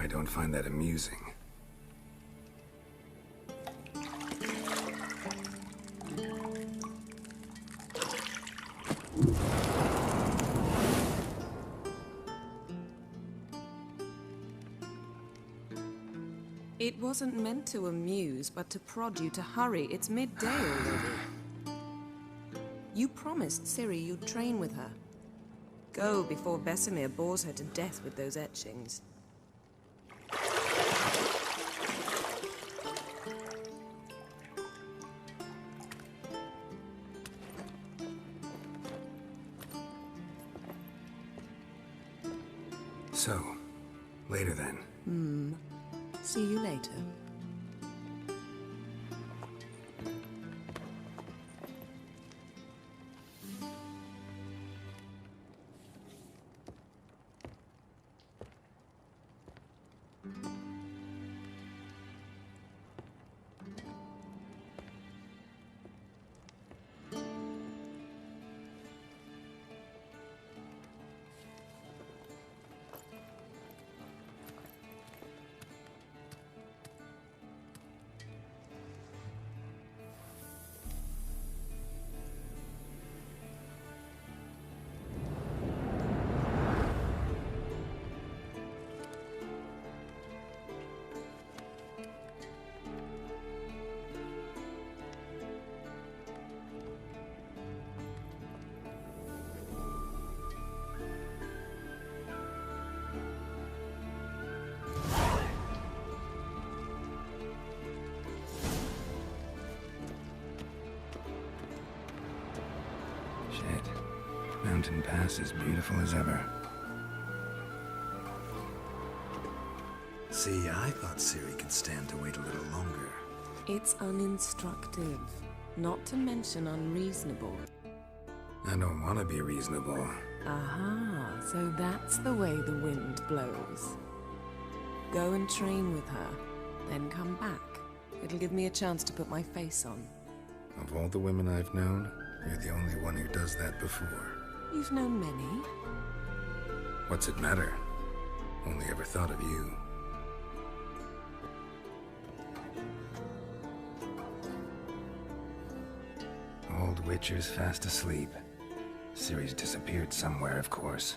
I don't find that amusing. It wasn't meant to amuse, but to prod you to hurry. It's midday already. You promised Ciri you'd train with her. Go before Vesemir bores her to death with those etchings. So, later then. See you later. Mountain Pass as beautiful as ever. See, I thought Ciri could stand to wait a little longer. It's uninstructive, not to mention unreasonable. I don't want to be reasonable. Aha, so that's the way the wind blows. Go and train with her, then come back. It'll give me a chance to put my face on. Of all the women I've known, you're the only one who does that before. You've known many. What's it matter? Only ever thought of you. Old Witcher's fast asleep. Ciri's disappeared somewhere, of course.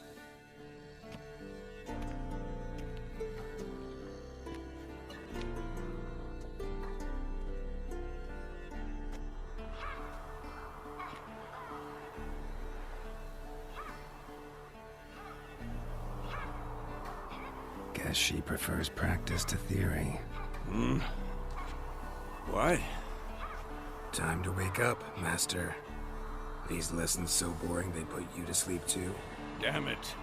Guess she prefers practice to theory. Why? Time to wake up, Master. These lessons so boring they put you to sleep too. Damn it.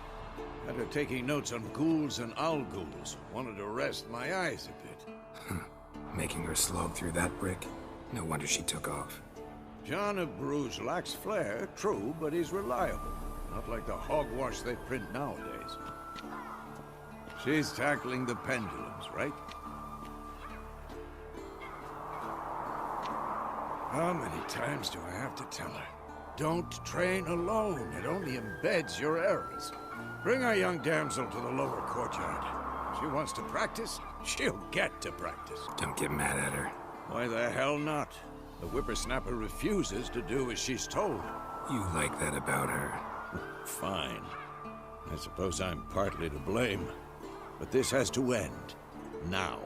Had her taking notes on ghouls and owl-ghouls. Wanted to rest my eyes a bit. Making her slog through that brick? No wonder she took off. John of Bruges lacks flair, true, but he's reliable. Not like the hogwash they print nowadays. She's tackling the pendulums, right? How many times do I have to tell her? Don't train alone. It only embeds your errors. Bring our young damsel to the lower courtyard. If she wants to practice, she'll get to practice. Don't get mad at her. Why the hell not? The whippersnapper refuses to do as she's told. You like that about her. Fine. I suppose I'm partly to blame. But this has to end. Now.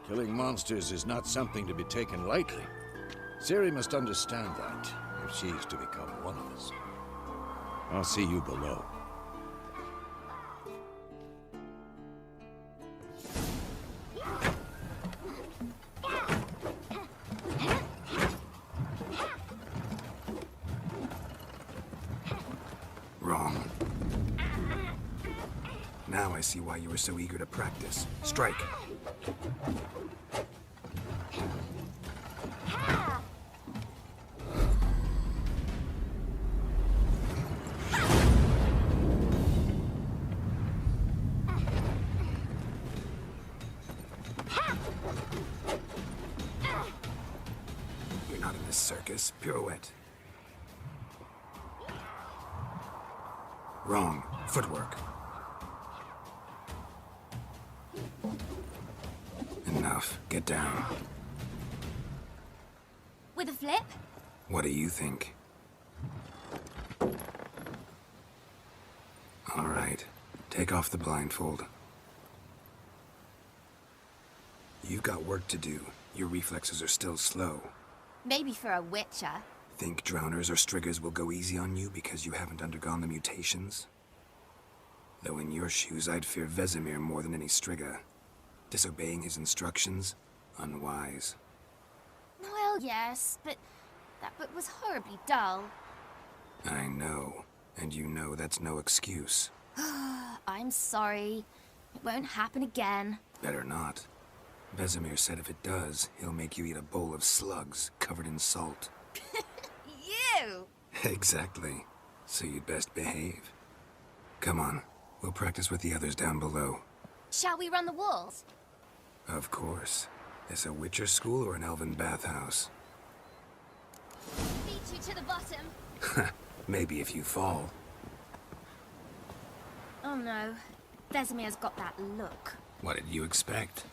Killing monsters is not something to be taken lightly. Ciri must understand that, if she's to become one of us. I'll see you below. Wrong. Now I see why you were so eager to practice. Strike. You're not in this circus. Pirouette. Wrong. Footwork. enough. Get down. With a flip? What do you think? All right. Take off the blindfold. You've got work to do. Your reflexes are still slow. Maybe for a witcher. Think drowners or striggers will go easy on you because you haven't undergone the mutations? Though in your shoes, I'd fear Vizima more than any strigger. Disobeying his instructions? Unwise. Well, yes, but that book was horribly dull. I know. And you know that's no excuse. I'm sorry. It won't happen again. Better not. Vesemir said if it does, he'll make you eat a bowl of slugs covered in salt. You! Exactly. So you'd best behave. Come on. We'll practice with the others down below. Shall we run the walls? Of course. Is a Witcher school or an elven bathhouse? Beat you to the bottom. Maybe if you fall. Oh no. Vesemir's got that look. What did you expect?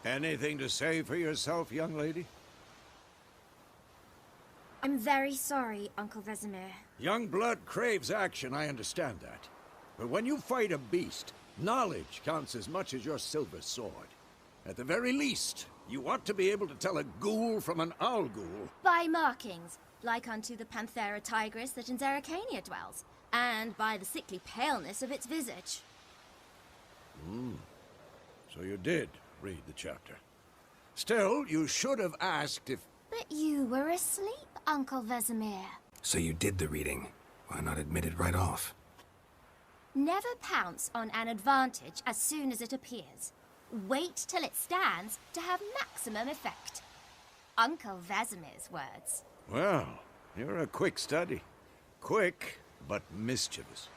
Anything to say for yourself, young lady? I'm very sorry, Uncle Vesemir. Young blood craves action, I understand that. But when you fight a beast, knowledge counts as much as your silver sword. At the very least, you ought to be able to tell a ghoul from an owl ghoul. By markings, like unto the Panthera tigris that in Zerrikania dwells, and by the sickly paleness of its visage. So you did read the chapter. Still, you should have asked if... But you were asleep, Uncle Vesemir. So you did the reading. Why not admit it right off? Never pounce on an advantage as soon as it appears. Wait till it stands to have maximum effect. Uncle Vesemir's words. Well, you're a quick study. Quick, but mischievous.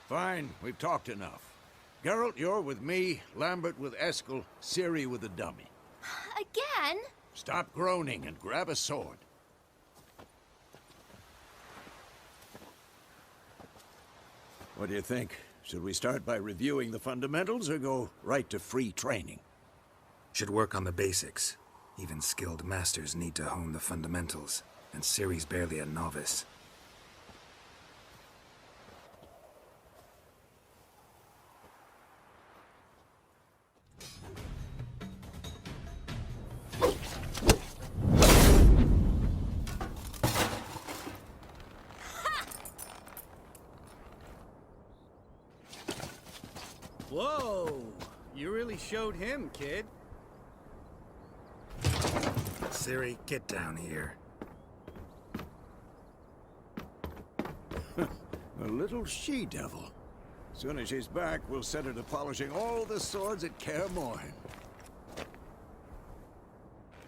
Fine, we've talked enough. Geralt, you're with me, Lambert with Eskel, Ciri with the dummy. Again? Stop groaning and grab a sword. What do you think? Should we start by reviewing the fundamentals or go right to free training? Should work on the basics. Even skilled masters need to hone the fundamentals, and Ciri's barely a novice. Whoa! You really showed him, kid. Ciri, get down here. A little she-devil. Soon as she's back, we'll set her to polishing all the swords at Kaer Morhen.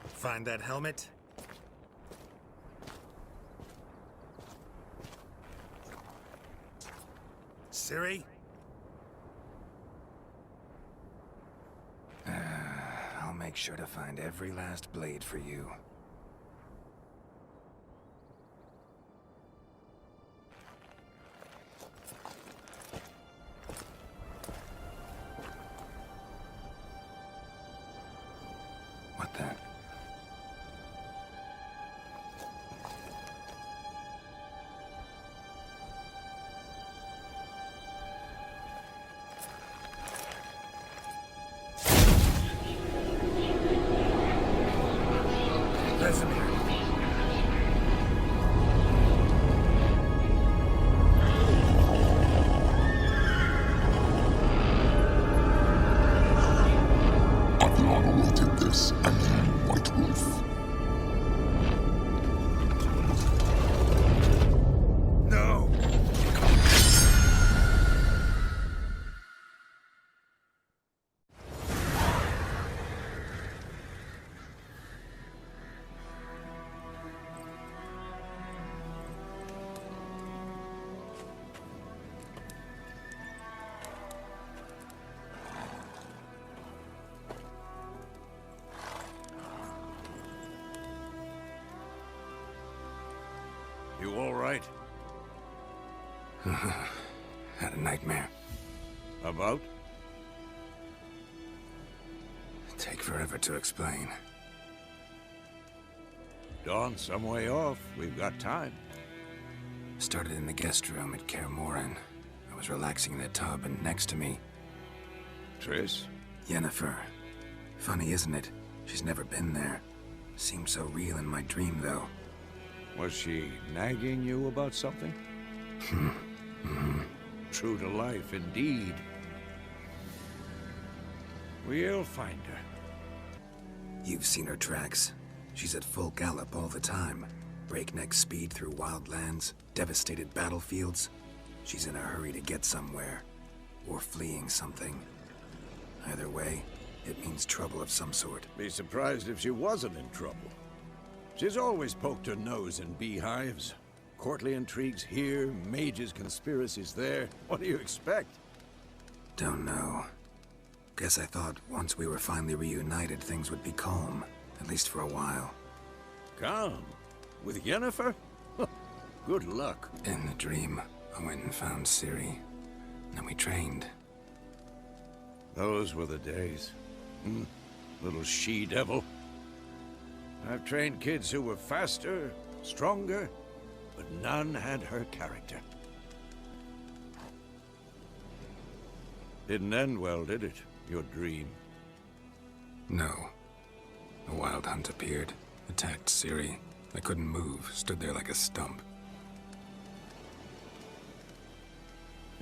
Find that helmet? Ciri? I'll make sure to find every last blade for you. What the? You all right? Had a nightmare. About? Take forever to explain. Dawn's some way off. We've got time. Started in the guest room at Kaer Morhen. I was relaxing in the tub, and next to me, Triss? Yennefer. Funny, isn't it? She's never been there. Seemed so real in my dream, though. Was she nagging you about something? True to life, indeed. We'll find her. You've seen her tracks. She's at full gallop all the time. Breakneck speed through wild lands, devastated battlefields. She's in a hurry to get somewhere. Or fleeing something. Either way, it means trouble of some sort. Be surprised if she wasn't in trouble. She's always poked her nose in beehives. Courtly intrigues here, mages' conspiracies there. What do you expect? Don't know. Guess I thought once we were finally reunited, things would be calm. At least for a while. Calm? With Yennefer? Good luck. In the dream, I went and found Ciri. Then we trained. Those were the days. Little she-devil. I've trained kids who were faster, stronger, but none had her character. Didn't end well, did it? Your dream? No. A wild hunt appeared, attacked Ciri. I couldn't move, stood there like a stump.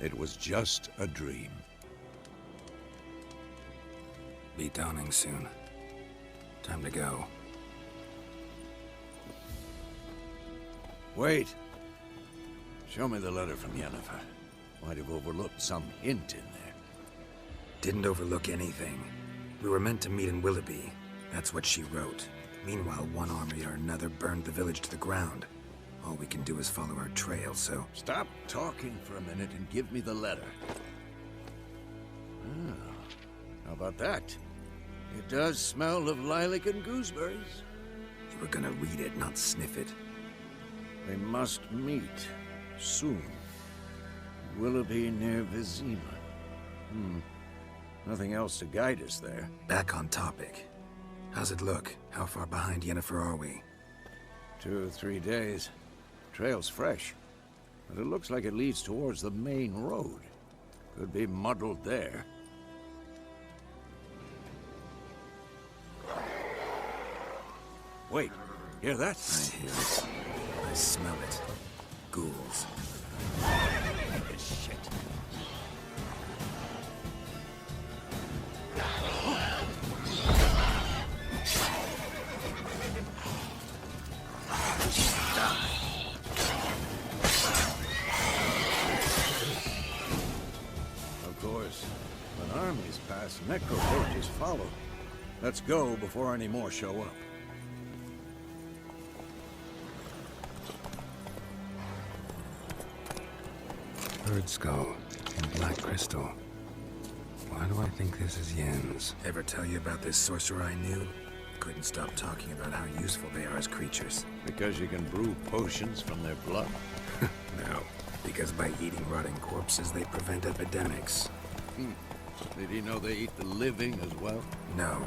It was just a dream. Be dawning soon. Time to go. Wait. Show me the letter from Yennefer. Might have overlooked some hint in there. Didn't overlook anything. We were meant to meet in Willoughby. That's what she wrote. Meanwhile, one army or another burned the village to the ground. All we can do is follow her trail, so... Stop talking for a minute and give me the letter. How about that? It does smell of lilac and gooseberries. You were gonna read it, not sniff it. We must meet. Soon. Willoughby near Vizima. Nothing else to guide us there. Back on topic. How's it look? How far behind Yennefer are we? 2 or 3 days. Trail's fresh. But it looks like it leads towards the main road. Could be muddled there. Wait, hear that? I hear it. I smell it. Ghouls. Shit. Of course, when armies pass, necrophorges follow. Let's go before any more show up. Bird skull and black crystal. Why do I think this is Yen's? Ever tell you about this sorcerer I knew? Couldn't stop talking about how useful they are as creatures. Because you can brew potions from their blood. No, because by eating rotting corpses, they prevent epidemics. Did he know they eat the living as well? No,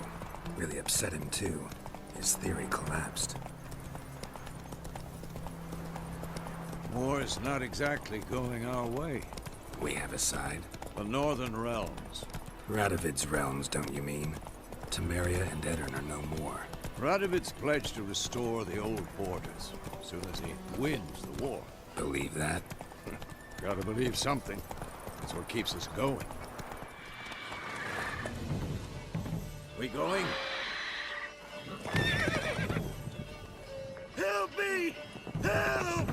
really upset him too. His theory collapsed. War's not exactly going our way. We have a side. The Northern Realms. Radovid's realms, don't you mean? Temeria and Edirn are no more. Radovid's pledged to restore the old borders as soon as he wins the war. Believe that? Gotta believe something. That's what keeps us going. We going? Help me! Help!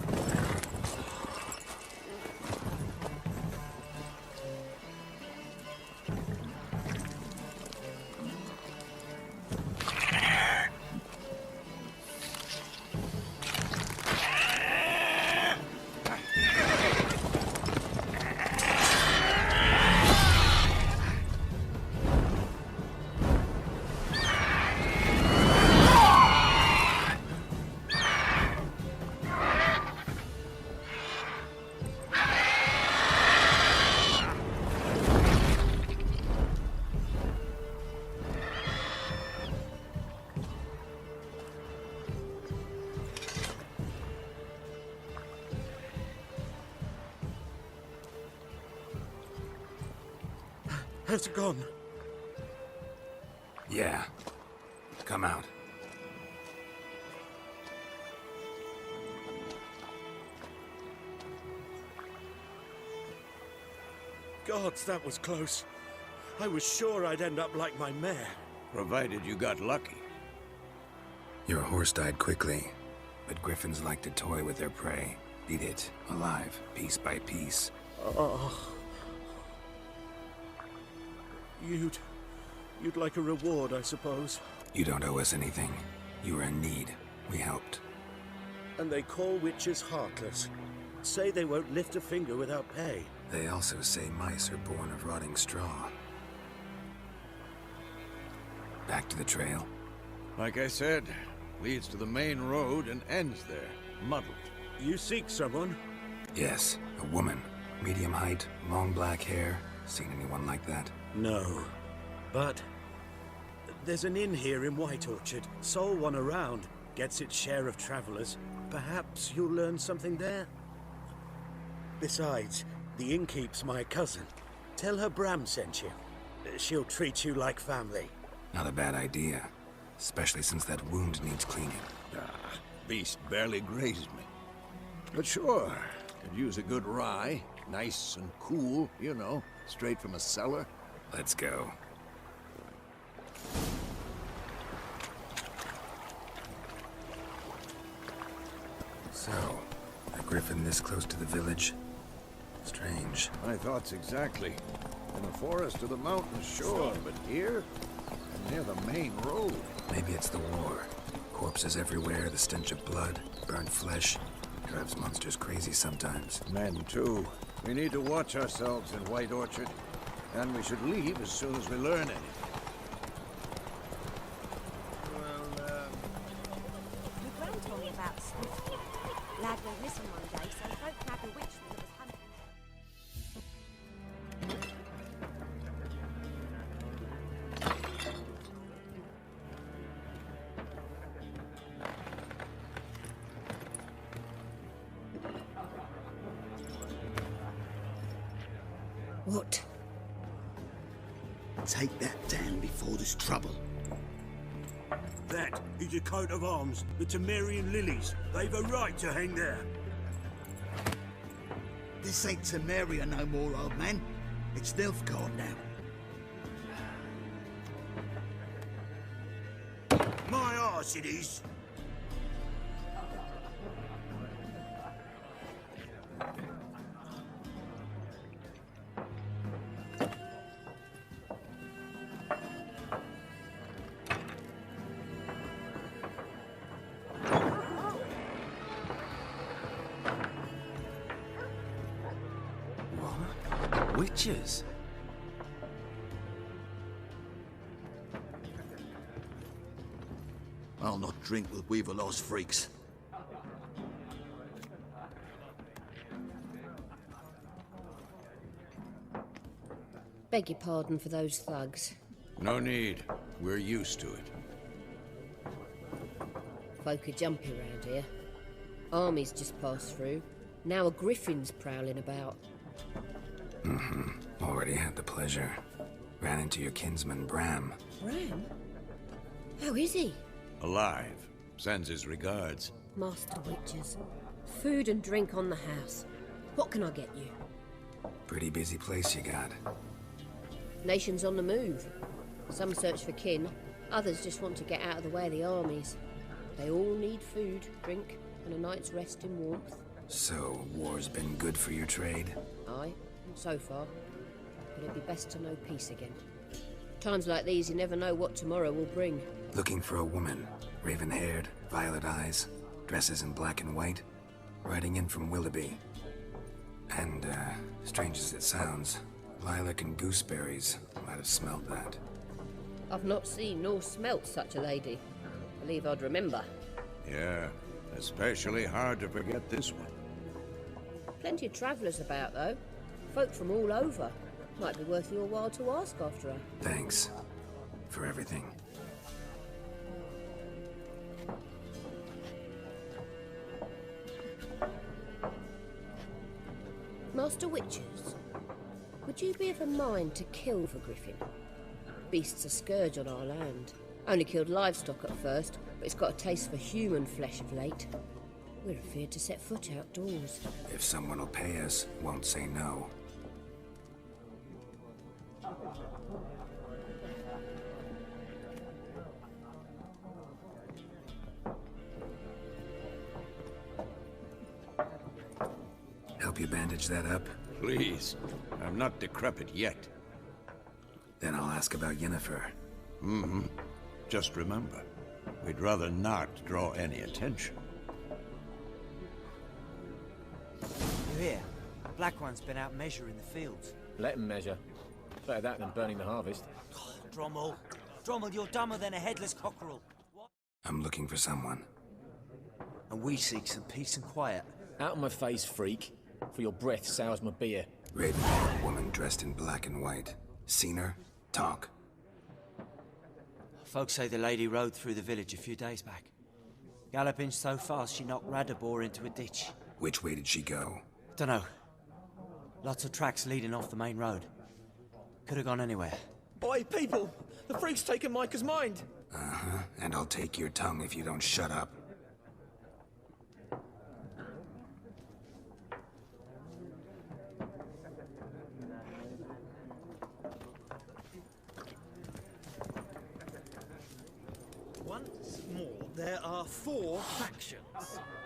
Has it gone? Yeah. Come out. Gods, that was close. I was sure I'd end up like my mare. Provided you got lucky. Your horse died quickly, but griffins like to toy with their prey. Eat it, alive, piece by piece. Oh. You'd like a reward, I suppose. You don't owe us anything. You were in need. We helped. And they call witches heartless. Say they won't lift a finger without pay. They also say mice are born of rotting straw. Back to the trail. Like I said, leads to the main road and ends there, muddled. You seek someone? Yes, a woman. Medium height, long black hair. Seen anyone like that? No. But there's an inn here in White Orchard. Sole one around. Gets its share of travelers. Perhaps you'll learn something there? Besides, the innkeep's my cousin. Tell her Bram sent you. She'll treat you like family. Not a bad idea. Especially since that wound needs cleaning. Beast barely grazed me. But sure, could use a good rye. Nice and cool, you know, straight from a cellar. Let's go. So, a griffin this close to the village? Strange. My thoughts exactly. In the forest or the mountain, sure, but here? Near the main road. Maybe it's the war. Corpses everywhere, the stench of blood, burnt flesh. Drives monsters crazy sometimes. Men, too. We need to watch ourselves in White Orchard. And we should leave as soon as we learn anything. My gran told me about Swift. Lad went missing one day, so folk nabbed a witch that was hunting. What? Take that down before there's trouble. That is a coat of arms, the Temerian lilies. They've a right to hang there. This ain't Temeria no more, old man. It's Nilfgaard now. My arse it is. Witches? I'll not drink with Weaverlaw's freaks. Beg your pardon for those thugs. No need. We're used to it. Folk are jumpy around here. Armies just passed through. Now a griffin's prowling about. Already had the pleasure. Ran into your kinsman, Bram. Bram? How is he? Alive. Sends his regards. Master Witches. Food and drink on the house. What can I get you? Pretty busy place you got. Nations on the move. Some search for kin. Others just want to get out of the way of the armies. They all need food, drink, and a night's rest in warmth. So, war's been good for your trade? Aye, so far. But it'd be best to know peace again. Times like these, you never know what tomorrow will bring. Looking for a woman. Raven-haired, violet eyes, dresses in black and white. Riding in from Willoughby. And, strange as it sounds, lilac and gooseberries might have smelled that. I've not seen nor smelt such a lady. Believe I'd remember. Yeah, especially hard to forget this one. Plenty of travellers about, though. Folk from all over. Might be worth your while to ask after her. Thanks. For everything. Master Witches? Would you be of a mind to kill for Griffin? Beast's a scourge on our land. Only killed livestock at first, but it's got a taste for human flesh of late. We're afeard to set foot outdoors. If someone will pay us, won't say no. Help you bandage that up? Please. I'm not decrepit yet. Then I'll ask about Yennefer. Mm-hmm. Just remember, we'd rather not draw any attention. You hear? Black One's been out measuring the fields. Let him measure. Better that than burning the harvest. Oh, Drommel. Drommel, you're dumber than a headless cockerel. What? I'm looking for someone. And we seek some peace and quiet. Out of my face, freak. For your breath sours my beer. Raven-haired woman dressed in black and white. Seen her? Talk. Folks say the lady rode through the village a few days back. Galloping so fast she knocked Radabor into a ditch. Which way did she go? Dunno. Lots of tracks leading off the main road. Could have gone anywhere. Boy, people! The freak's taken Micah's mind! Uh-huh. And I'll take your tongue if you don't shut up. Once more, there are 4 factions.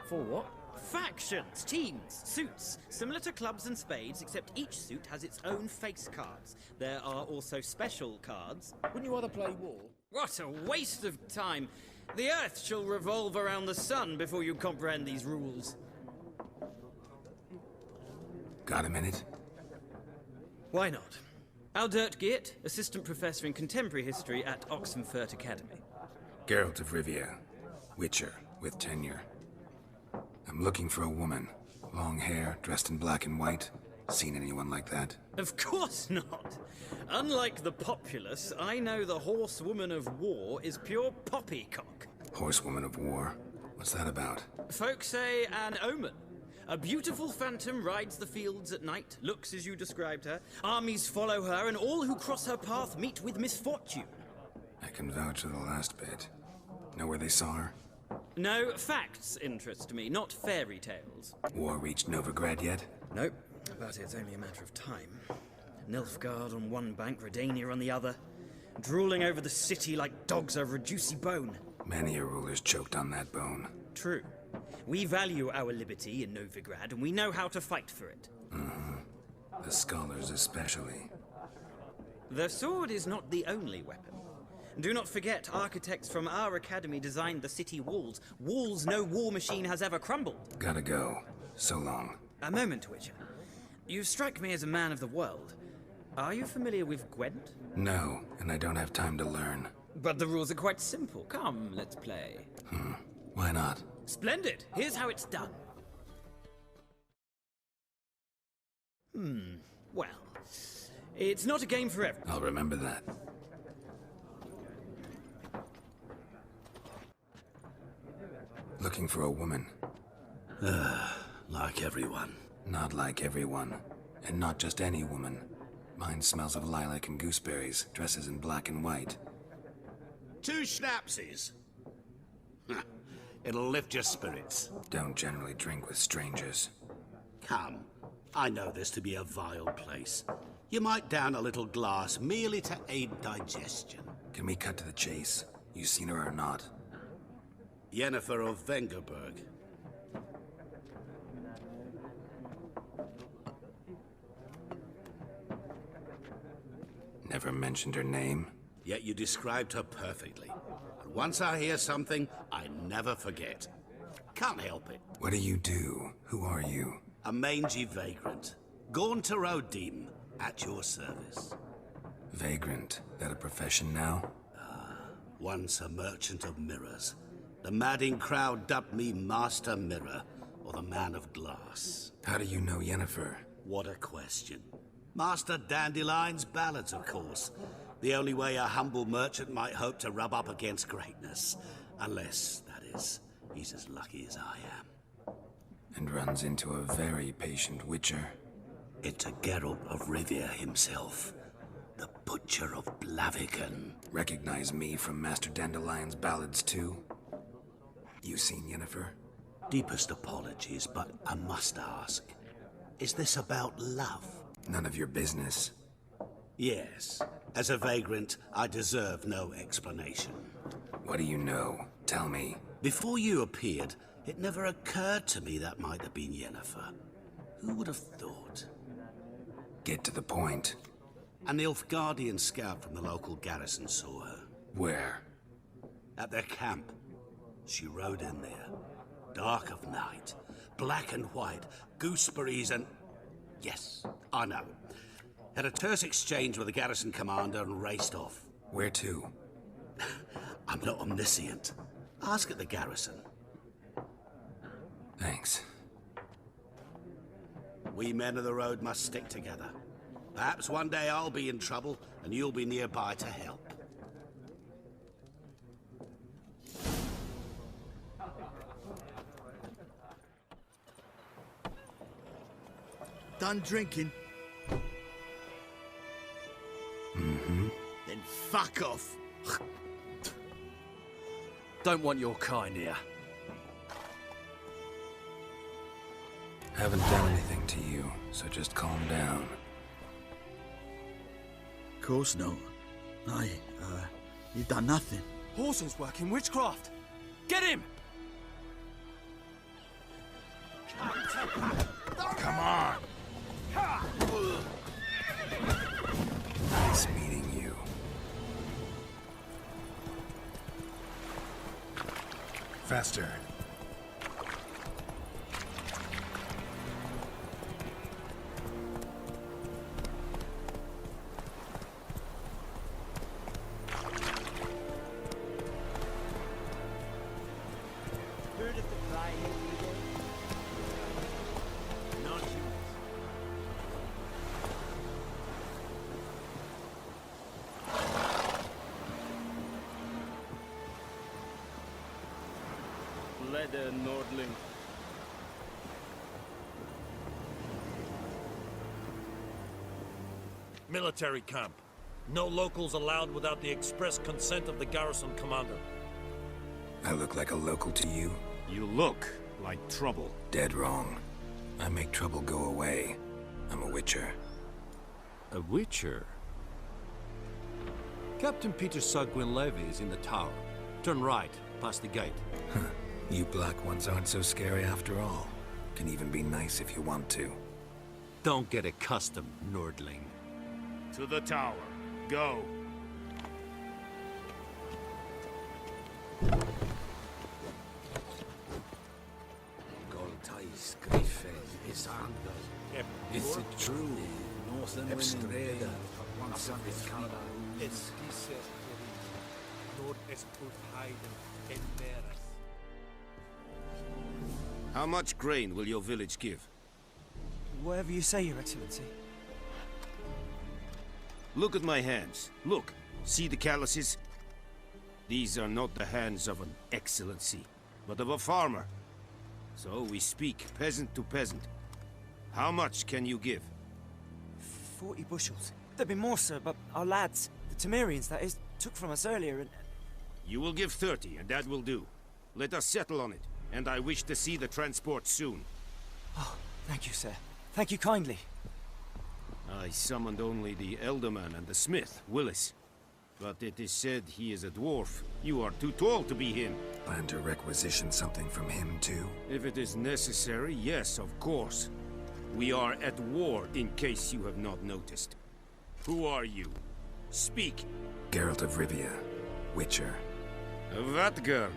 For what? Factions, teams, suits, similar to clubs and spades, except each suit has its own face cards. There are also special cards. Wouldn't you rather play war? What a waste of time! The Earth shall revolve around the sun before you comprehend these rules. Got a minute? Why not? Aldert Geert, Assistant Professor in Contemporary History at Oxenfurt Academy. Geralt of Rivia. Witcher, with tenure. I'm looking for a woman. Long hair, dressed in black and white. Seen anyone like that? Of course not! Unlike the populace, I know the horsewoman of war is pure poppycock. Horsewoman of war? What's that about? Folk say an omen. A beautiful phantom rides the fields at night, looks as you described her. Armies follow her, and all who cross her path meet with misfortune. I can vouch for the last bit. Know where they saw her? No, facts interest me, not fairy tales. War reached Novigrad yet? Nope, but it's only a matter of time. Nilfgaard on one bank, Redania on the other. Drooling over the city like dogs over a juicy bone. Many a ruler's choked on that bone. True. We value our liberty in Novigrad, and we know how to fight for it. Mm-hmm. The scholars especially. The sword is not the only weapon. Do not forget, architects from our academy designed the city walls. Walls no war machine has ever crumbled. Gotta go. So long. A moment, Witcher. You strike me as a man of the world. Are you familiar with Gwent? No, and I don't have time to learn. But the rules are quite simple. Come, let's play. Why not? Splendid! Here's how it's done. Well, it's not a game for everyone. I'll remember that. Looking for a woman. Like everyone. Not like everyone. And not just any woman. Mine smells of lilac and gooseberries, dresses in black and white. 2 schnapsies. It'll lift your spirits. Don't generally drink with strangers. Come, I know this to be a vile place. You might down a little glass merely to aid digestion. Can we cut to the chase? You seen her or not? Yennefer of Vengerberg. Never mentioned her name. Yet you described her perfectly. And once I hear something, I never forget. Can't help it. What do you do? Who are you? A mangy vagrant. Gaunter Odim, at your service. Vagrant. That a profession now? Once a merchant of mirrors. The madding crowd dubbed me Master Mirror, or the Man of Glass. How do you know Yennefer? What a question. Master Dandelion's ballads, of course. The only way a humble merchant might hope to rub up against greatness. Unless, that is, he's as lucky as I am. And runs into a very patient witcher. It's a Geralt of Rivia himself. The Butcher of Blaviken. Recognize me from Master Dandelion's ballads too? You seen Yennefer? Deepest apologies, but I must ask. Is this about love? None of your business. Yes. As a vagrant, I deserve no explanation. What do you know? Tell me. Before you appeared, it never occurred to me that might have been Yennefer. Who would have thought? Get to the point. An Nilfgaardian scout from the local garrison saw her. Where? At their camp. She rode in there. Dark of night. Black and white. Gooseberries and... Yes, I know. Had a terse exchange with the garrison commander and raced off. Where to? I'm not omniscient. Ask at the garrison. Thanks. We men of the road must stick together. Perhaps one day I'll be in trouble and you'll be nearby to help. Done drinking? Mm-hmm. Then fuck off. Don't want your kind here. Haven't done anything to you, so just calm down. Of course not. You've done nothing. Horson's working witchcraft. Get him! Come on! Nice meeting you. Faster. Leather Nordling. Military camp. No locals allowed without the express consent of the garrison commander. I look like a local to you? You look like trouble. Dead wrong. I make trouble go away. I'm a witcher. A witcher? Captain Peter Sugwin Levy is in the tower. Turn right, past the gate. Huh. You black ones aren't so scary after all. Can even be nice if you want to. Don't get accustomed, Nordling. To the tower. Go. Is it true? Northern women How much grain will your village give? Whatever you say, Your Excellency. Look at my hands. Look. See the calluses? These are not the hands of an excellency, but of a farmer. So we speak peasant to peasant. How much can you give? 40 bushels. There'd be more, sir, but our lads, the Temerians, that is, took from us earlier and... You will give 30, and that will do. Let us settle on it, and I wish to see the transport soon. Oh, thank you, sir. Thank you kindly. I summoned only the Elderman and the smith, Willis. But it is said he is a dwarf. You are too tall to be him. Plan to requisition something from him, too? If it is necessary, yes, of course. We are at war, in case you have not noticed. Who are you? Speak. Geralt of Rivia, Witcher. Vatgern.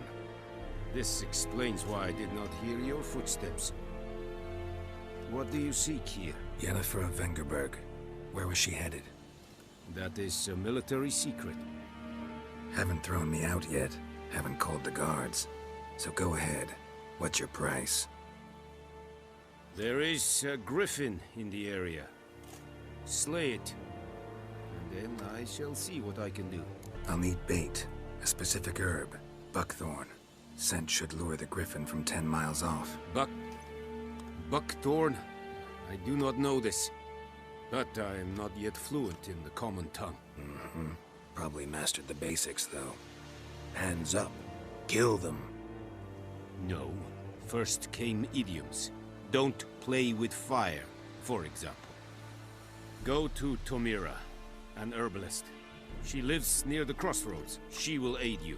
This explains why I did not hear your footsteps. What do you seek here? Yennefer of Vengerberg. Where was she headed? That is a military secret. Haven't thrown me out yet. Haven't called the guards. So go ahead. What's your price? There is a griffin in the area. Slay it. And then I shall see what I can do. I'll need bait. A specific herb. Buckthorn. Scent should lure the griffin from 10 miles off. Buckthorn? I do not know this. But I am not yet fluent in the common tongue. Probably mastered the basics, though. Hands up. Kill them. No. First came idioms. Don't play with fire, for example. Go to Tomira, an herbalist. She lives near the crossroads. She will aid you.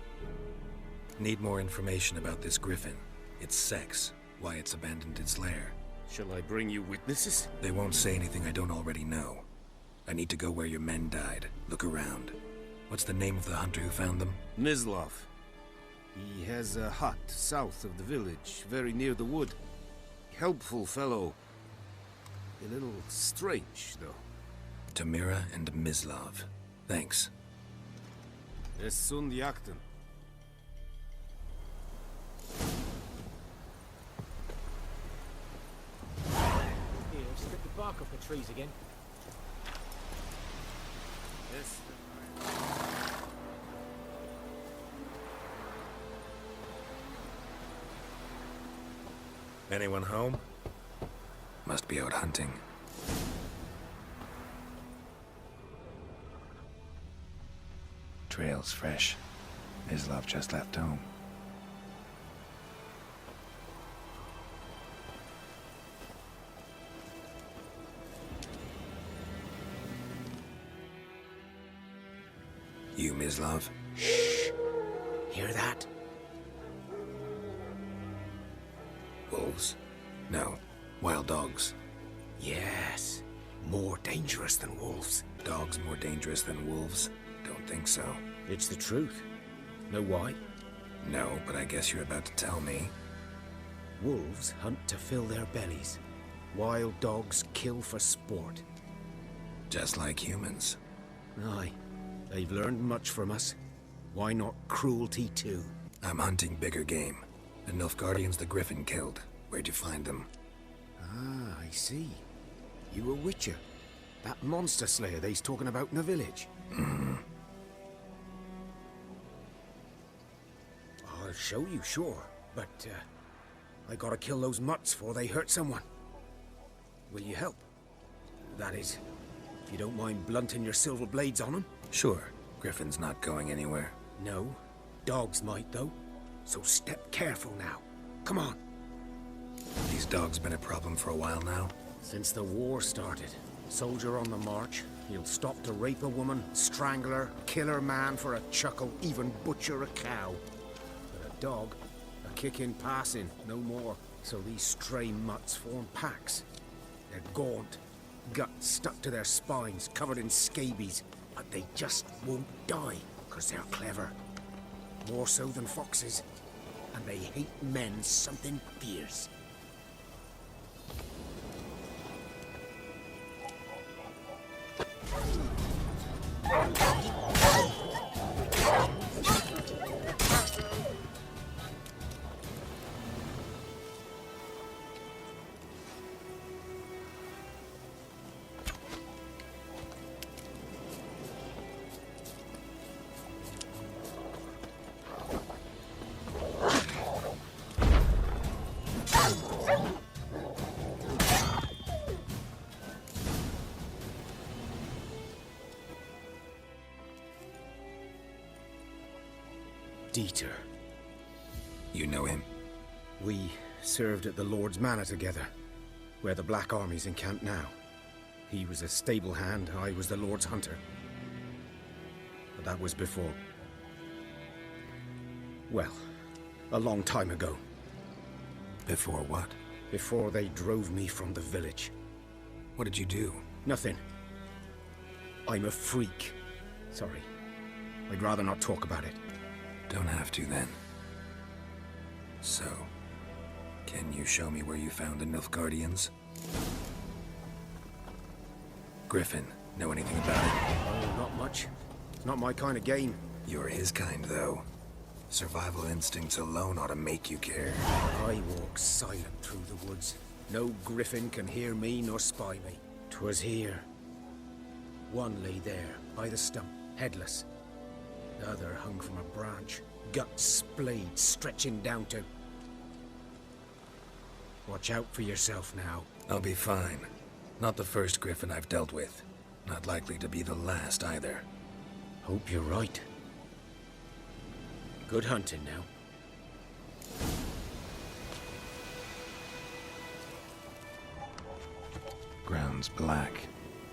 Need more information about this griffin. Its sex, why it's abandoned its lair. Shall I bring you witnesses? They won't say anything I don't already know. I need to go where your men died. Look around. What's the name of the hunter who found them? Mislav. He has a hut south of the village, very near the wood. Helpful fellow. A little strange, though. Tamira and Mislav. Thanks. Es sunt jakten. Here, strip the bark off the trees again. Yes. Anyone home? Must be out hunting. Trail's fresh. Mislav just left home. You, Mislav? Shh! Hear that? Wolves? No. Wild dogs. Yes. More dangerous than wolves. Dogs more dangerous than wolves? Don't think so. It's the truth. Know why? No, but I guess you're about to tell me. Wolves hunt to fill their bellies. Wild dogs kill for sport. Just like humans. Aye. They've learned much from us. Why not cruelty too? I'm hunting bigger game. The Nilfgaardians the Griffin killed. Where'd you find them? Ah, I see. You a witcher. That monster slayer they's talking about in the village. I'll show you, sure. But, I gotta kill those mutts before they hurt someone. Will you help? That is, if you don't mind blunting your silver blades on them. Sure. Griffin's not going anywhere. No. Dogs might, though. So step careful now. Come on. These dogs been a problem for a while now? Since the war started. Soldier on the march. He'll stop to rape a woman, strangle her, kill her man for a chuckle, even butcher a cow. But a dog, a kick in passing, no more. So these stray mutts form packs. They're gaunt, guts stuck to their spines, covered in scabies. But they just won't die, because they're clever. More so than foxes. And they hate men something fierce. Dieter. You know him? We served at the Lord's Manor together, where the Black Army's encamped now. He was a stable hand, I was the Lord's hunter. But that was before... well, a long time ago. Before what? Before they drove me from the village. What did you do? Nothing. I'm a freak. Sorry. I'd rather not talk about it. Don't have to, then. So, can you show me where you found the Nilfgaardians? Griffin, know anything about it? Oh, not much. It's not my kind of game. You're his kind, though. Survival instincts alone ought to make you care. I walk silent through the woods. No griffin can hear me nor spy me. 'Twas here. One lay there, by the stump, headless. The other hung from a branch, guts splayed, stretching down to... Watch out for yourself now. I'll be fine. Not the first griffin I've dealt with. Not likely to be the last either. Hope you're right. Good hunting now. Ground's black,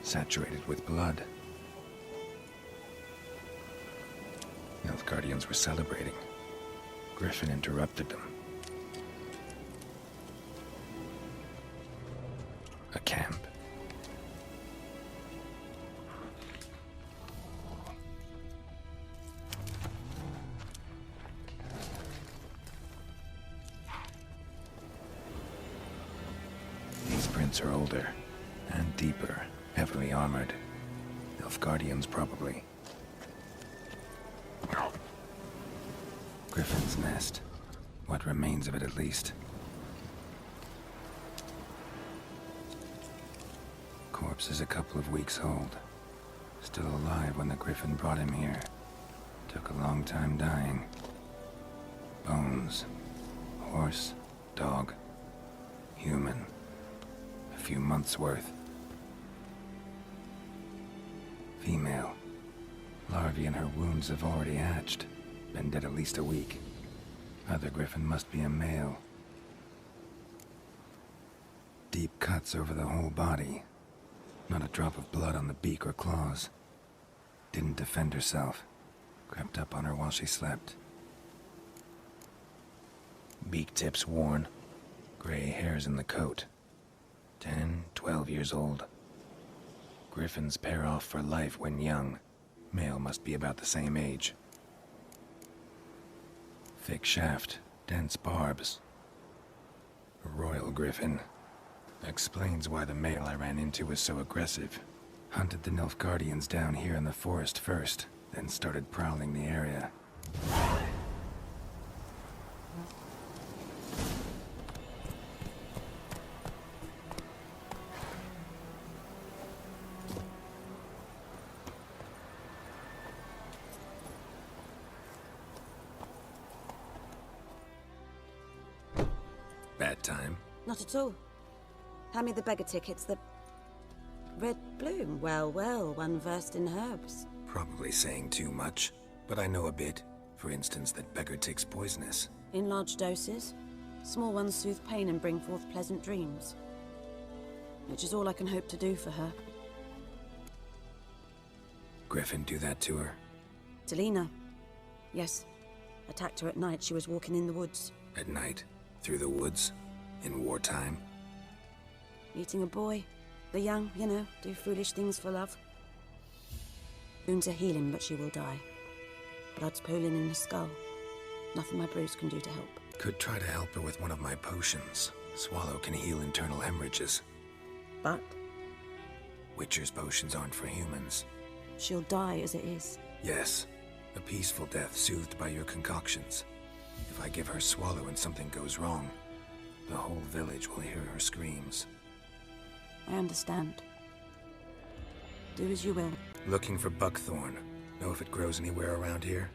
saturated with blood. Nilfgaardians were celebrating. Griffin interrupted them. A camp. These prints are older and deeper, heavily armored. Nilfgaardians, probably. Griffin's nest. What remains of it, at least. Corpse is a couple of weeks old. Still alive when the griffin brought him here. Took a long time dying. Bones. Horse. Dog. Human. A few months' worth. Female. Larvae in her wounds have already hatched. Been dead at least a week. Other griffin must be a male. Deep cuts over the whole body. Not a drop of blood on the beak or claws. Didn't defend herself. Crept up on her while she slept. Beak tips worn. Gray hairs in the coat. 10, 12 years old. Griffins pair off for life when young. Male must be about the same age. Thick shaft, dense barbs. A royal griffin. Explains why the male I ran into was so aggressive. Hunted the Nilfgaardians down here in the forest first, then started prowling the area. Bad time? Not at all. Hand me the beggar tickets, the red bloom. Well, well, one versed in herbs. Probably saying too much, but I know a bit. For instance, that beggar tick's poisonous. In large doses. Small ones soothe pain and bring forth pleasant dreams. Which is all I can hope to do for her. Griffin do that to her? Delina. Yes. Attacked her at night. She was walking in the woods. At night? Through the woods? In wartime? Meeting a boy. The young, you know, do foolish things for love. Wounds are healing, but she will die. Blood's pooling in her skull. Nothing my brews can do to help. Could try to help her with one of my potions. Swallow can heal internal hemorrhages. But? Witcher's potions aren't for humans. She'll die as it is. Yes. A peaceful death soothed by your concoctions. If I give her Swallow and something goes wrong, the whole village will hear her screams. I understand. Do as you will. Looking for buckthorn. Know if it grows anywhere around here?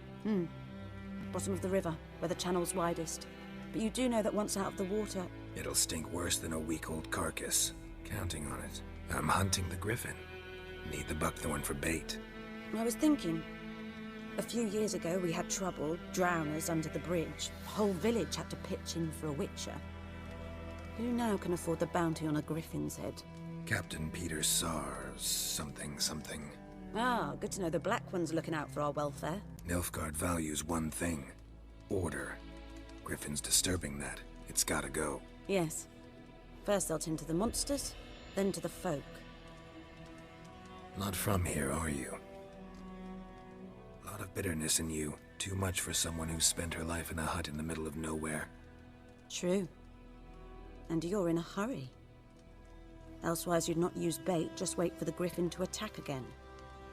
Bottom of the river, where the channel's widest. But you do know that once out of the water... It'll stink worse than a week-old carcass. Counting on it. I'm hunting the griffin. Need the buckthorn for bait. I was thinking... A few years ago, we had trouble, drowners under the bridge. The whole village had to pitch in for a witcher. Who now can afford the bounty on a griffin's head? Captain Peter Sars, something. Ah, good to know the Black One's looking out for our welfare. Nilfgaard values one thing. Order. Griffin's disturbing that. It's gotta go. Yes. First they'll tend to the monsters, then to the folk. Not from here, are you? Lot of bitterness in you. Too much for someone who spent her life in a hut in the middle of nowhere. True. And you're in a hurry. Elsewise you'd not use bait, just wait for the griffin to attack again.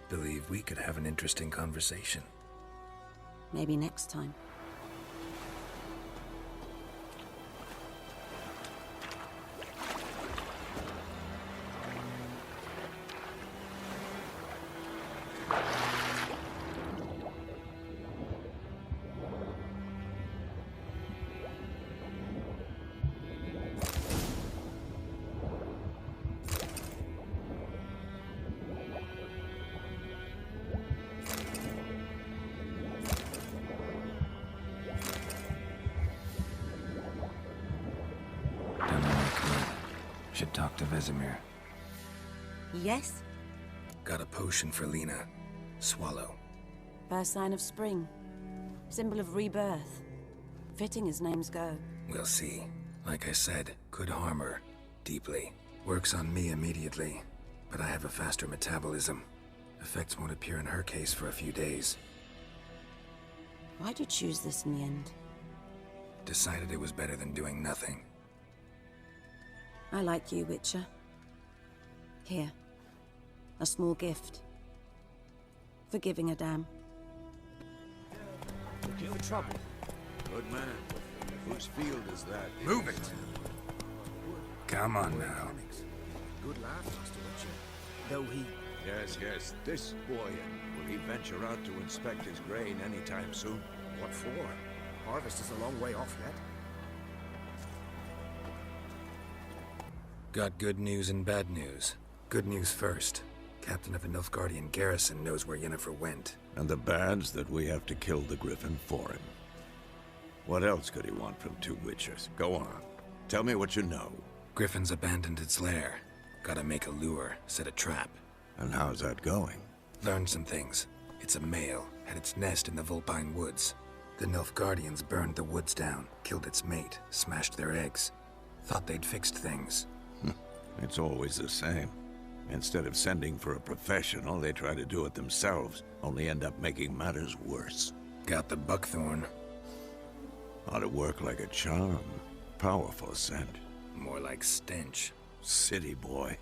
Believe we could have an interesting conversation. Maybe next time. Talk to Vizima. Yes? Got a potion for Lena. Swallow. First sign of spring. Symbol of rebirth. Fitting as names go. We'll see. Like I said, could harm her. Deeply. Works on me immediately. But I have a faster metabolism. Effects won't appear in her case for a few days. Why'd you choose this in the end? Decided it was better than doing nothing. I like you, Witcher. Here. A small gift. For giving a damn. Looking for trouble? Good man. Whose field is that? Move it! Come on now. Good lad, Master Witcher. Though he... Yes. This boy, will he venture out to inspect his grain anytime soon? What for? Harvest is a long way off yet. Got good news and bad news. Good news first. Captain of the Nilfgaardian garrison knows where Yennefer went. And the bad's that we have to kill the Griffin for him. What else could he want from two witchers? Go on. Tell me what you know. Griffin's abandoned its lair. Gotta make a lure, set a trap. And how's that going? Learned some things. It's a male, had its nest in the Vulpine Woods. The Nilfgaardians burned the woods down, killed its mate, smashed their eggs. Thought they'd fixed things. It's always the same. Instead of sending for a professional, they try to do it themselves, only end up making matters worse. Got the buckthorn. Ought to work like a charm. Powerful scent. More like stench. City boy.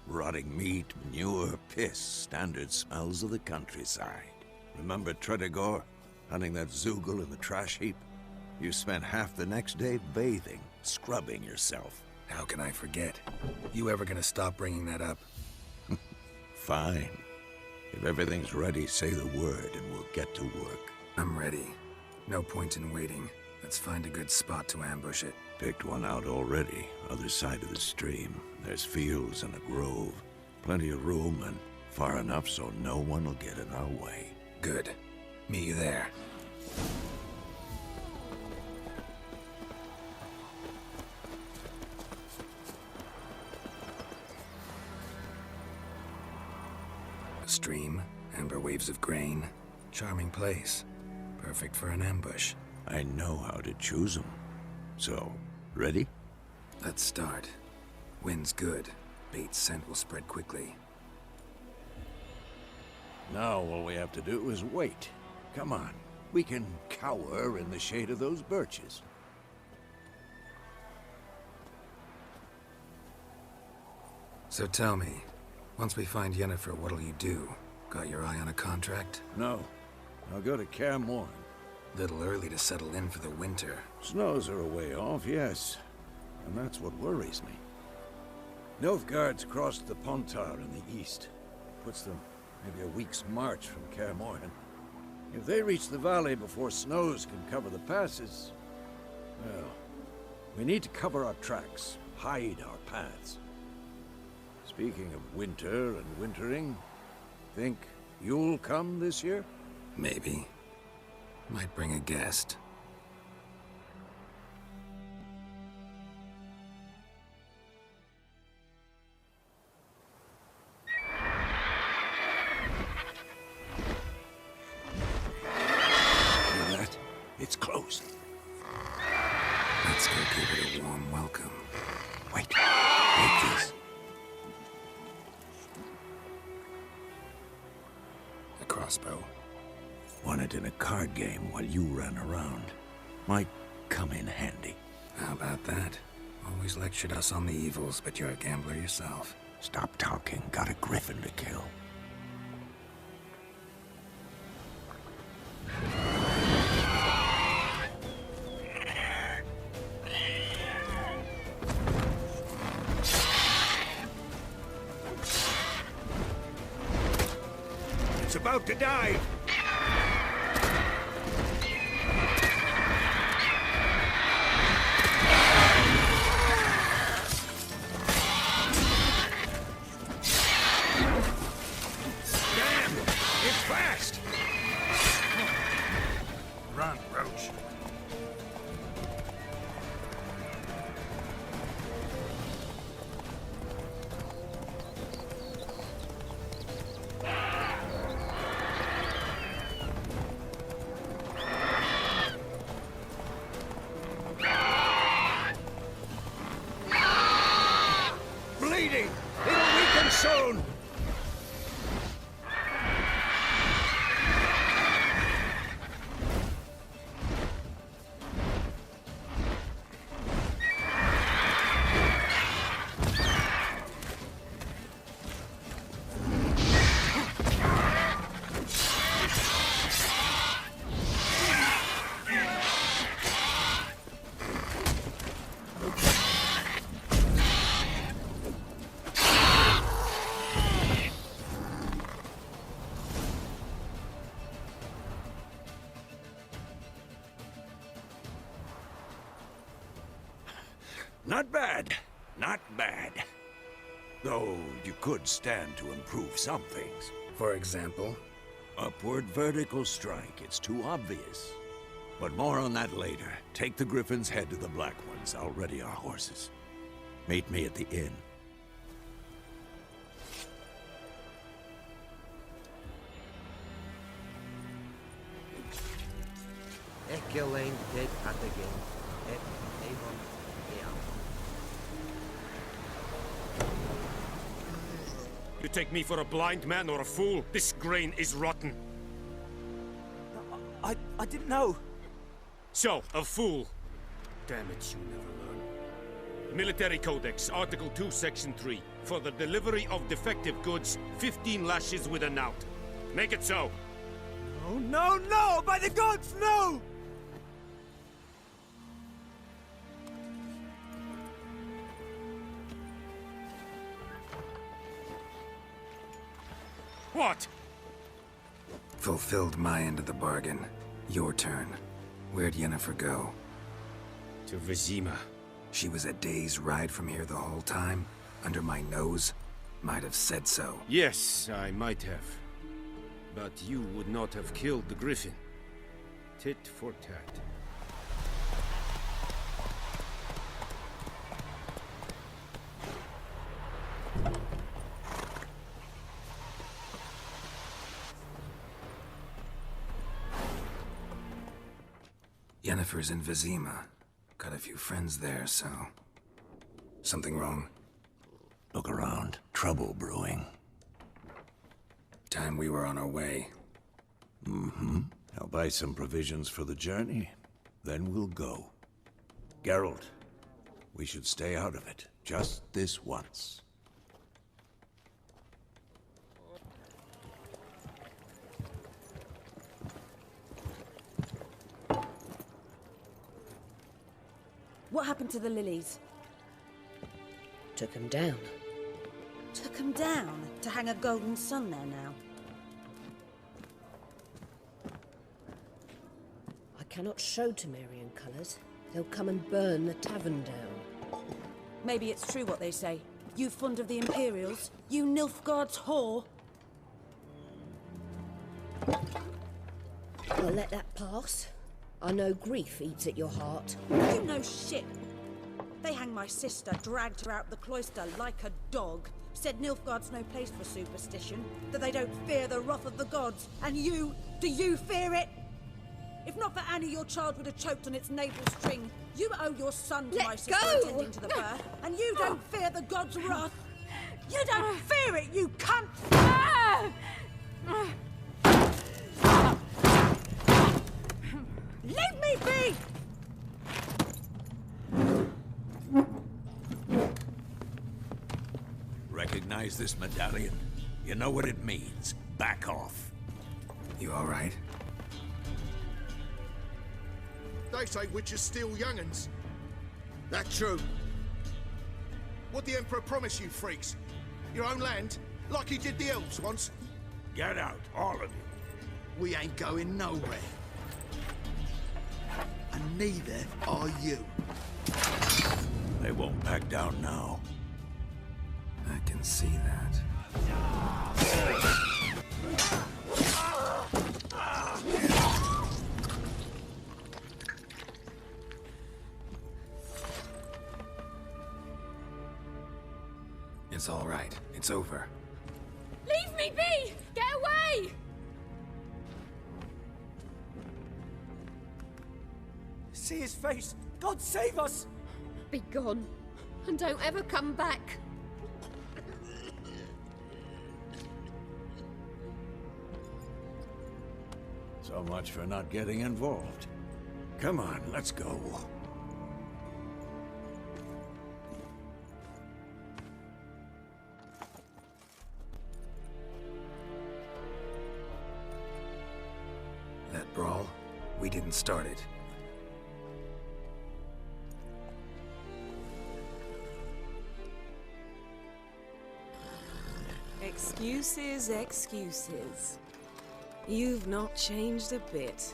Rotting meat, manure, piss, standard smells of the countryside. Remember Tredegor? Hunting that Zoogle in the trash heap? You spent half the next day bathing, scrubbing yourself. How can I forget? You ever gonna stop bringing that up? Fine. If everything's ready, say the word and we'll get to work. I'm ready. No point in waiting. Let's find a good spot to ambush it. Picked one out already, other side of the stream. There's fields and a grove. Plenty of room and far enough so no one will get in our way. Good. Meet you there. A stream, amber waves of grain. Charming place. Perfect for an ambush. I know how to choose them. So, ready? Let's start. Wind's good. Bait's scent will spread quickly. Now all we have to do is wait. Come on. We can cower in the shade of those birches. So tell me, once we find Yennefer, what'll you do? Got your eye on a contract? No. I'll go to Kaer Morhen. Little early to settle in for the winter. Snows are a way off, yes. And that's what worries me. Nilfgaard's crossed the Pontar in the east. Puts them maybe a week's march from Kaer Morhen. If they reach the valley before snows can cover the passes, well, we need to cover our tracks, hide our paths. Speaking of winter and wintering, think you'll come this year? Maybe. Might bring a guest. Hear that? It's close. Let's go give it a warm welcome. Wait. Take this. A crossbow. Won it in a card game while you ran around. Might come in handy. How about that? Always lectured us on the evils, but you're a gambler yourself. Stop talking. Got a griffin to kill. It's about to dive! Run, Roach. It'll weaken soon! Not bad. Not bad. Though you could stand to improve some things. For example? Upward vertical strike. It's too obvious. But more on that later. Take the Griffin's head to the Black Ones. I'll ready our horses. Meet me at the inn. Ekelain dead at again. Et Avon here. You take me for a blind man or a fool? This grain is rotten. I didn't know. So, a fool. Damn it, you never learn. Military Codex, Article 2, Section 3. For the delivery of defective goods, 15 lashes with a knout. Make it so. No, no, no! By the gods, no! What? Fulfilled my end of the bargain. Your turn. Where'd Yennefer go? To Vizima. She was a day's ride from here the whole time? Under my nose? Might have said so. Yes, I might have. But you would not have killed the Griffin. Tit for tat. Yennefer's in Vizima. Got a few friends there, so... Something wrong? Look around. Trouble brewing. Time we were on our way. Mm-hmm. I'll buy some provisions for the journey. Then we'll go. Geralt, we should stay out of it. Just this once. What happened to the lilies? Took them down. Took them down to hang a golden sun there now. I cannot show Temerian colours. They'll come and burn the tavern down. Maybe it's true what they say. You fond of the Imperials? You Nilfgaard's whore? I'll let that pass. I know grief eats at your heart. You know shit. They hanged my sister, dragged her out the cloister like a dog. Said Nilfgaard's no place for superstition, that they don't fear the wrath of the gods. And you, do you fear it? If not for Annie, your child would have choked on its navel string. You owe your son to my sister attending to the birth, and you don't fear the gods' wrath. You don't fear it, you cunt! Leave me be! Recognize this medallion? You know what it means. Back off. You all right? They say witches steal young'uns. That true. What the Emperor promise you, freaks? Your own land? Like he did the elves once? Get out, all of you. We ain't going nowhere. And neither are you. They won't back down now. I can see that. It's all right. It's over. Leave me be! Get away! See his face! God save us! Be gone, and don't ever come back. So much for not getting involved. Come on, let's go. That brawl, we didn't start it. Excuses, excuses. You've not changed a bit.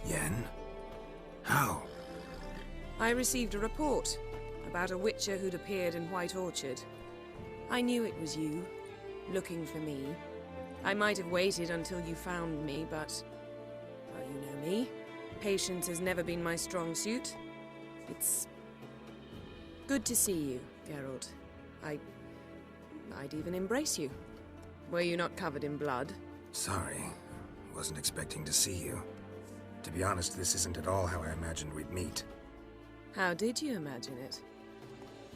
Yen? How? I received a report about a witcher who'd appeared in White Orchard. I knew it was you, looking for me. I might have waited until you found me, but... well, you know me. Patience has never been my strong suit. It's... good to see you, Geralt. I'd even embrace you. Were you not covered in blood? Sorry. Wasn't expecting to see you. To be honest, this isn't at all how I imagined we'd meet. How did you imagine it?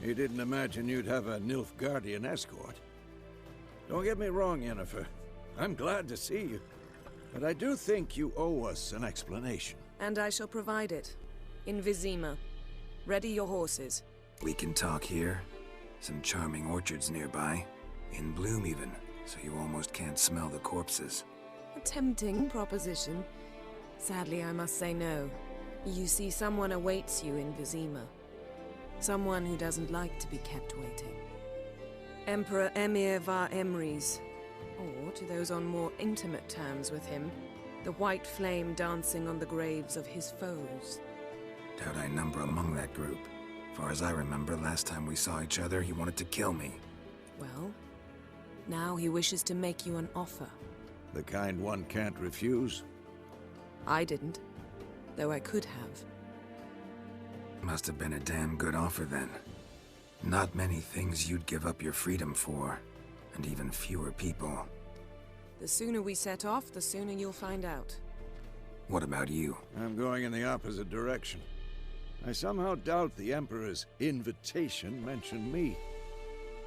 You didn't imagine you'd have a Nilfgaardian escort. Don't get me wrong, Yennefer. I'm glad to see you. But I do think you owe us an explanation. And I shall provide it. In Vizima. Ready your horses. We can talk here. Some charming orchards nearby. In bloom even, so you almost can't smell the corpses. A tempting proposition. Sadly, I must say no. You see, someone awaits you in Vizima. Someone who doesn't like to be kept waiting. Emperor Emir var Emrys. Or, to those on more intimate terms with him, the white flame dancing on the graves of his foes. Doubt I number among that group. Far as I remember, last time we saw each other, he wanted to kill me. Well, now he wishes to make you an offer. The kind one can't refuse? I didn't, though I could have. Must have been a damn good offer then. Not many things you'd give up your freedom for, and even fewer people. The sooner we set off, the sooner you'll find out. What about you? I'm going in the opposite direction. I somehow doubt the Emperor's invitation mentioned me.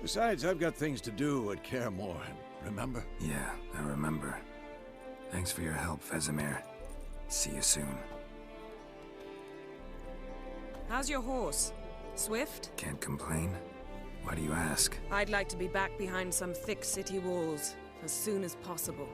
Besides, I've got things to do at Kaer Morhen, remember? Yeah, I remember. Thanks for your help, Vesemir. See you soon. How's your horse? Swift? Can't complain. Why do you ask? I'd like to be back behind some thick city walls as soon as possible.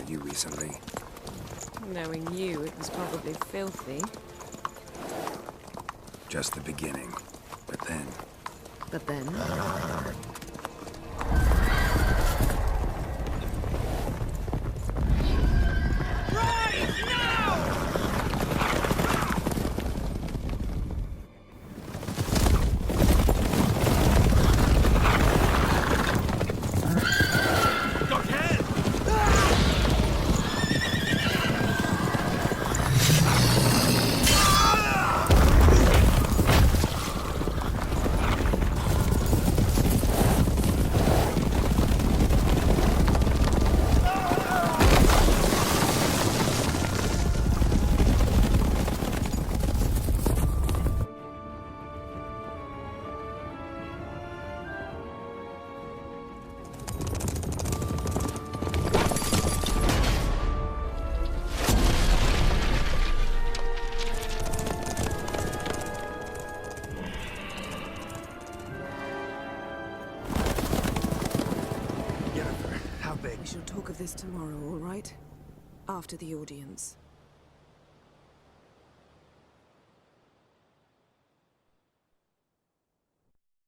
You recently. Knowing you, it was probably filthy. Just the beginning. But then... But then? We shall talk of this tomorrow, all right? After the audience.